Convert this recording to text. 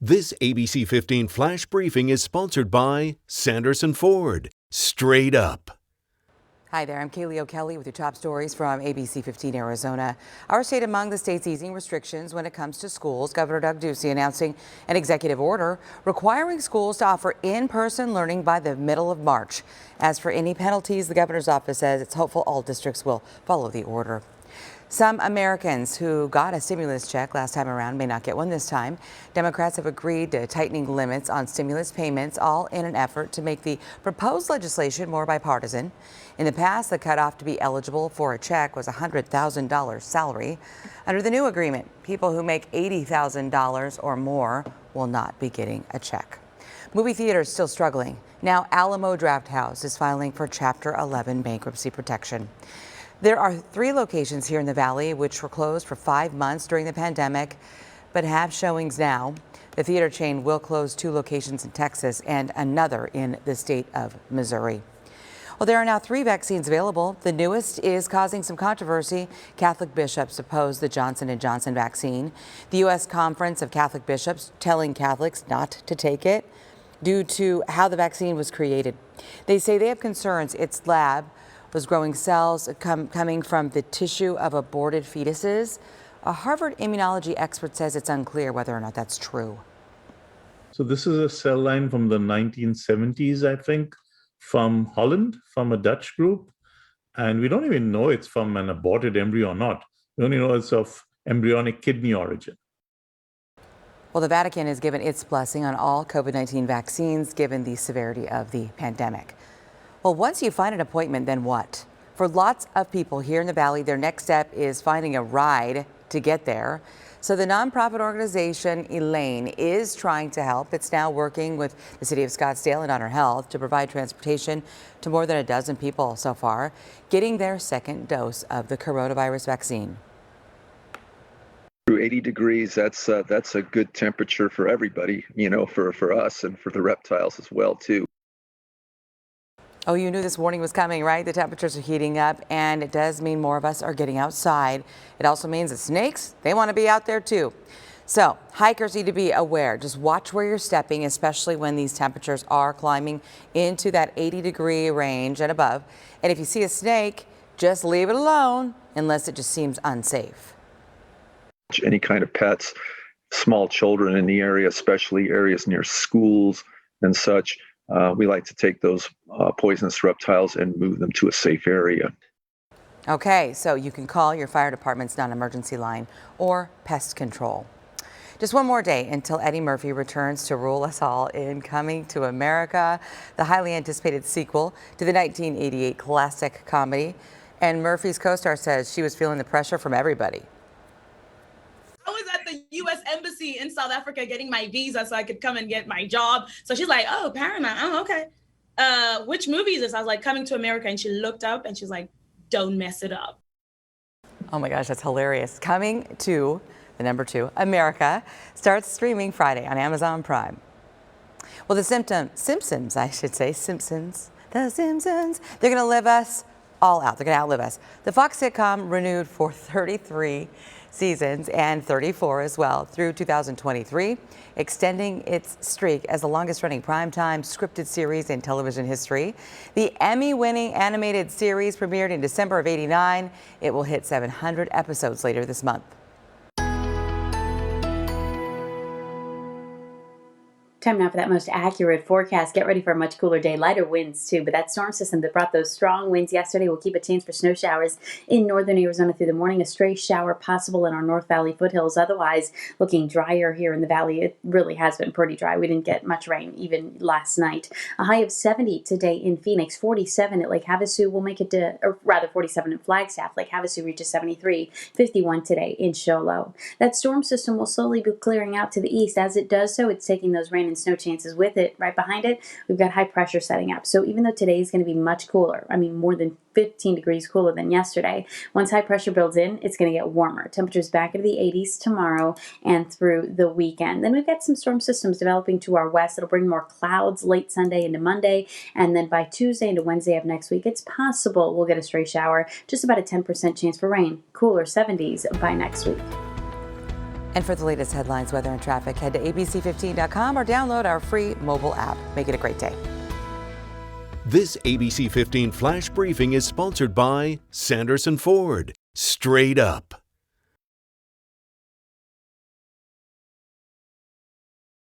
This ABC 15 Flash Briefing is sponsored by Sanderson Ford. Straight up. Hi there, I'm Kaylee O'Kelly with your top stories from ABC15 Arizona. Our state among the states easing restrictions when it comes to schools. Governor Doug Ducey announcing an executive order requiring schools to offer in-person learning by the middle of March. As for any penalties, the governor's office says it's hopeful all districts will follow the order. Some Americans who got a stimulus check last time around may not get one this time. Democrats have agreed to tightening limits on stimulus payments, all in an effort to make the proposed legislation more bipartisan. In the past, the cutoff to be eligible for a check was a $100,000 salary. Under the new agreement, people who make $80,000 or more will not be getting a check. Movie theaters still struggling. Now Alamo Drafthouse is filing for Chapter 11 bankruptcy protection. There are 3 locations here in the Valley which were closed for 5 months during the pandemic, but have showings now. The theater chain will close 2 locations in Texas and another in the state of Missouri. Well, there are now 3 vaccines available. The newest is causing some controversy. Catholic bishops oppose the Johnson & Johnson vaccine. The U.S. Conference of Catholic Bishops telling Catholics not to take it due to how the vaccine was created. They say they have concerns its lab was growing cells coming from the tissue of aborted fetuses. A Harvard immunology expert says it's unclear whether or not that's true. So this is a cell line from the 1970s, I think, from Holland, from a Dutch group. And we don't even know it's from an aborted embryo or not. We only know it's of embryonic kidney origin. Well, the Vatican has given its blessing on all COVID-19 vaccines given the severity of the pandemic. Well, once you find an appointment, then what? For lots of people here in the Valley, their next step is finding a ride to get there. So the nonprofit organization Elaine is trying to help. It's now working with the city of Scottsdale and Honor Health to provide transportation to more than a dozen people so far, getting their second dose of the coronavirus vaccine. Through 80 degrees, that's a good temperature for everybody, for us and for the reptiles as well, too. Oh, you knew this warning was coming, right? The temperatures are heating up, and it does mean more of us are getting outside. It also means that snakes, they want to be out there too. So hikers need to be aware. Just watch where you're stepping, especially when these temperatures are climbing into that 80-degree range and above. And if you see a snake, just leave it alone unless it just seems unsafe. Any kind of pets, small children in the area, especially areas near schools and such. We like to take those poisonous reptiles and move them to a safe area. Okay, so you can call your fire department's non-emergency line or pest control. Just one more day until Eddie Murphy returns to rule us all in Coming to America, the highly anticipated sequel to the 1988 classic comedy. And Murphy's co-star says she was feeling the pressure from everybody. I was at the U.S. Embassy in South Africa getting my visa so I could come and get my job. So she's like, oh, Paramount. Oh, okay. Which movie is this? I was like, Coming to America. And she looked up and she's like, don't mess it up. Oh my gosh, that's hilarious. Coming to the number 2, America, starts streaming Friday on Amazon Prime. Well, the Simpsons, I should say, Simpsons, the Simpsons, they're going to live us all out. They're going to outlive us. The Fox sitcom renewed for 33 seasons and 34 as well through 2023, extending its streak as the longest-running primetime scripted series in television history. The Emmy-winning animated series premiered in December of '89. It will hit 700 episodes later this month. Time now for that most accurate forecast. Get ready for a much cooler day. Lighter winds, too. But that storm system that brought those strong winds yesterday will keep a chance for snow showers in northern Arizona through the morning. A stray shower possible in our North Valley foothills. Otherwise, looking drier here in the valley. It really has been pretty dry. We didn't get much rain even last night. A high of 70 today in Phoenix. 47 at Lake Havasu will make it to, or rather 47 in Flagstaff. Lake Havasu reaches 73. 51 today in Show Low. That storm system will slowly be clearing out to the east. As it does so, it's taking those rain and snow chances with it. Right behind it, we've got high pressure setting up. So even though today is going to be much cooler, I mean more than 15 degrees cooler than yesterday, once high pressure builds in, it's going to get warmer. Temperatures back into the 80s tomorrow and through the weekend. Then we've got some storm systems developing to our west. It'll bring more clouds late Sunday into Monday, and then by Tuesday into Wednesday of next week, it's possible we'll get a stray shower. Just about a 10% chance for rain. Cooler 70s by next week. And for the latest headlines, weather, and traffic, head to abc15.com or download our free mobile app. Make it a great day. This ABC 15 Flash Briefing is sponsored by Sanderson Ford. Straight up.